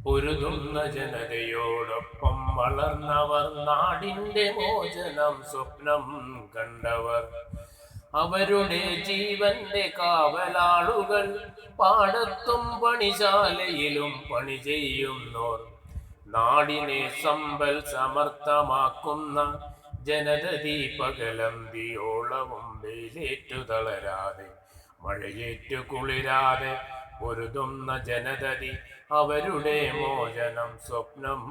പൊരുതുന്ന ജനതയോടൊപ്പം വളർന്നവർ, നാടിന്റെ മോചനം സ്വപ്നം കണ്ടവർ, അവരുടെ ജീവന്റെ കാവലാളുകൾ, പാടത്തും പണിശാലയിലും പണി ചെയ്യുന്നോർ, നാടിനെ സമ്പൽ സമർത്ഥമാക്കുന്ന ജനതീ പകലന്തിയോളവും വെയിലേറ്റു തളരാതെ മഴയേറ്റു കുളിരാതെ പൊരുതുന്ന ജനതതി, അവരുടെ മോചനം സ്വപ്നം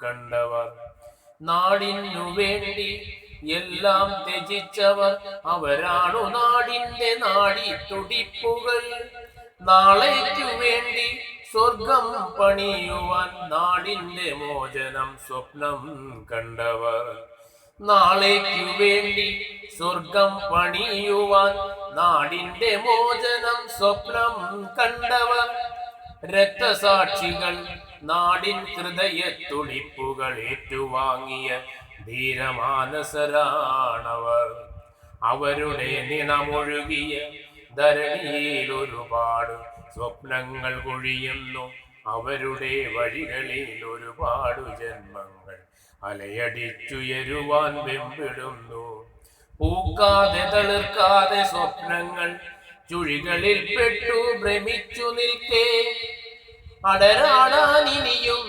കണ്ടവർ, നാടിനു വേണ്ടി എല്ലാം ത്യജിച്ചവർ, അവരാണു നാടിന്റെ നാടിത്തുടിപ്പുകൾ, നാളേക്കു വേണ്ടി സ്വർഗം പണിയുവാൻ നാടിന്റെ മോചനം സ്വപ്നം കണ്ടവർ, നാളേക്കു വേണ്ടി സ്വർഗം പണിയുവാൻ നാടിന്റെ മോചനം സ്വപ്നം കണ്ടവർ, രക്തസാക്ഷികൾ നാടിൻ ഹൃദയത്തുടിപ്പുകൾ ഏറ്റുവാങ്ങിയ ധീരമാനസരാണവർ, അവരുടെ നിണമൊഴുകിയ ധരണിയിൽ ഒരുപാട് സ്വപ്നങ്ങൾ കൊഴിയുന്നു, അവരുടെ വഴികളിൽ ഒരുപാട് ജന്മങ്ങൾ അലയടിച്ചുയരുവാൻ വെമ്പിടുന്നു, പൂക്കാതെ തളിർക്കാതെ സ്വപ്നങ്ങൾ ചുഴികളിൽ പെട്ടു ഭ്രമിച്ചു നിൽക്കേ, അടരാടാൻ ഇനിയും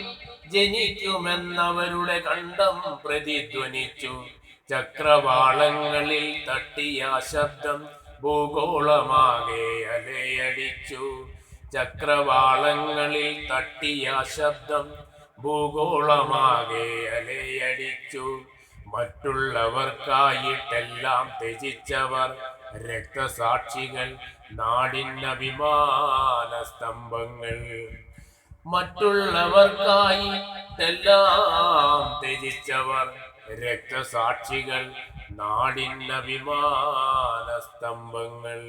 ജനിക്കുമെന്നവരുടെ കണ്ഠം പ്രതിധ്വനിച്ചു, ചക്രവാളങ്ങളിൽ തട്ടിയ ശബ്ദം ഭൂഗോളമാകെ അലയടിച്ചു, ചക്രവാളങ്ങളിൽ തട്ടിയ ശബ്ദം ഭൂഗോളമാകെ അലയടിച്ചു, മറ്റുള്ളവർക്കായിട്ടെല്ലാം ത്യജിച്ചവർ, രക്തസാക്ഷികൾ നാടിനഭിമാന സ്തംഭങ്ങൾ, മറ്റുള്ളവർക്കായിട്ടെല്ലാം ത്യജിച്ചവർ, രക്തസാക്ഷികൾ നാടിനഭിമാന സ്തംഭങ്ങൾ.